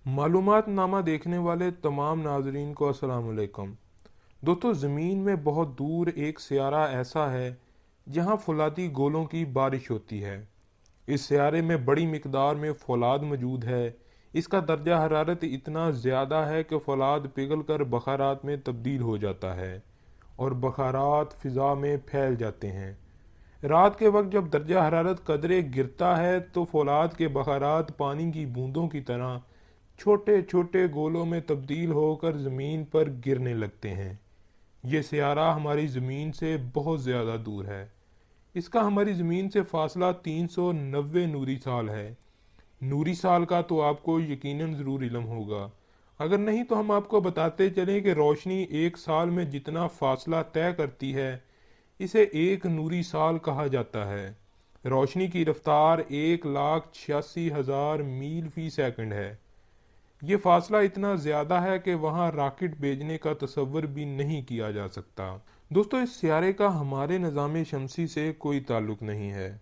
मालूमात नामा देखने वाले तमाम नाजरीन को अस्सलाम वालेकुम। दोस्तों, ज़मीन में बहुत दूर एक सियारा ऐसा है जहां फौलादी गोलों की बारिश होती है। इस सियारे में बड़ी मिकदार में फौलाद मौजूद है। इसका दर्जा हरारत इतना ज़्यादा है कि फौलाद पिघल कर बखारात में तब्दील हो जाता है और बखारात फ़िज़ा में फैल जाते हैं। रात के वक्त जब दर्जा हरारत कदरे गिरता है तो फौलाद के बखारात पानी की बूंदों की तरह छोटे छोटे गोलों में तब्दील होकर ज़मीन पर गिरने लगते हैं। ये सियारा हमारी ज़मीन से बहुत ज़्यादा दूर है। इसका हमारी ज़मीन से फासला 390 नूरी साल है। नूरी साल का तो आपको यकीनन ज़रूर इल्म होगा। अगर नहीं तो हम आपको बताते चलें कि रोशनी एक साल में जितना फासला तय करती है इसे एक नूरी साल कहा जाता है। रोशनी की रफ्तार 1,86,000 मील फी सेकंड है। ये फासला इतना ज़्यादा है कि वहाँ रॉकेट भेजने का तसव्वुर भी नहीं किया जा सकता। दोस्तों, इस सियारे का हमारे निज़ाम शमसी से कोई ताल्लुक़ नहीं है,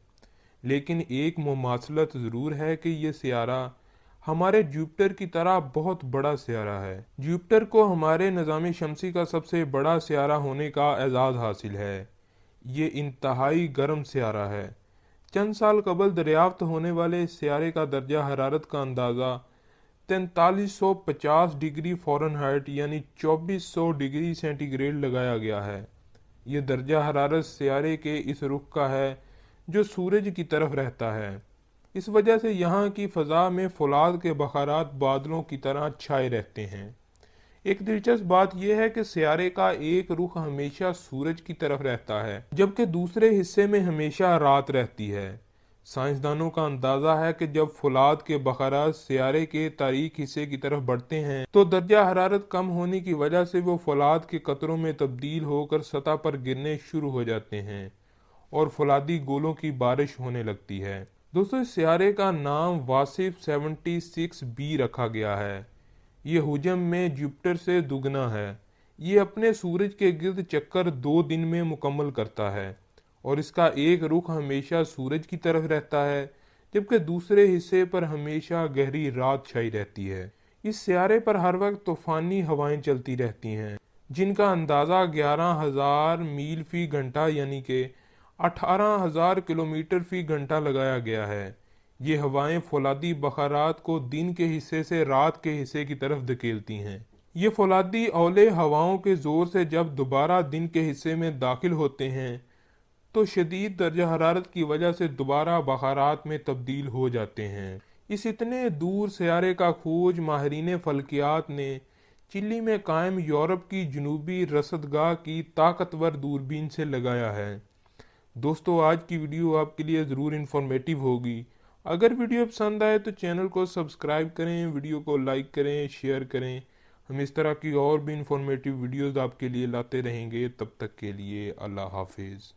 लेकिन एक मुमासलत ज़रूर है कि ये सियारा हमारे जुपिटर की तरह बहुत बड़ा सियारा है। जुपिटर को हमारे निज़ाम शमसी का सबसे बड़ा सियारा होने का एजाज़ हासिल है। ये इंतहाई गर्म सियारा है। चंद साल कबल दरियाफ्त होने वाले इस सियारे का दर्जा हरारत का अंदाज़ा 4350 डिग्री फ़ारेनहाइट यानी 2400 डिग्री सेंटीग्रेड लगाया गया है। ये दर्जा हरारत सियारे के इस रुख का है जो सूरज की तरफ रहता है। इस वजह से यहाँ की फ़ज़ा में फौलाद के बखारात बादलों की तरह छाए रहते हैं। एक दिलचस्प बात यह है कि सियारे का एक रुख हमेशा सूरज की तरफ रहता है जबकि दूसरे हिस्से में हमेशा रात रहती है। साइंसदानों का अंदाज़ा है कि जब फौलाद के बखारात सियारे के तारीक हिस्से की तरफ बढ़ते हैं तो दर्जा हरारत कम होने की वजह से वो फौलाद के कतरों में तब्दील होकर सतह पर गिरने शुरू हो जाते हैं और फौलादी गोलों की बारिश होने लगती है। दोस्तों, इस सियारे का नाम वासिफ 76b रखा गया है। ये हुजम में जुपिटर से दुगना है। ये अपने सूरज के गिर्द चक्कर 2 दिन में मुकम्मल करता है और इसका एक रुख हमेशा सूरज की तरफ रहता है जबकि दूसरे हिस्से पर हमेशा गहरी रात छाई रहती है। इस सियारे पर हर वक्त तूफानी हवाएं चलती रहती हैं जिनका अंदाज़ा 11,000 मील फी घंटा यानी कि 18,000 किलोमीटर फी घंटा लगाया गया है। ये हवाएं फौलादी बखारात को दिन के हिस्से से रात के हिस्से की तरफ धकेलती हैं। ये फौलादी औले हवाओं के ज़ोर से जब दोबारा दिन के हिस्से में दाखिल होते हैं तो शदीद दर्जा हरारत की वजह से दोबारा बखारात में तब्दील हो जाते हैं। इस इतने दूर सियारे का खोज माहिरीन फल्कियात ने चिली में कायम यूरोप की जनूबी रसदगाह की ताकतवर दूरबीन से लगाया है। दोस्तों, आज की वीडियो आपके लिए ज़रूर इंफॉर्मेटिव होगी। अगर वीडियो पसंद आए तो चैनल को सब्सक्राइब करें, वीडियो को लाइक करें, शेयर करें। हम इस तरह की और भी इंफॉर्मेटिव वीडियोज़ आपके लिए लाते रहेंगे। तब तक के लिए अल्लाह हाफिज़।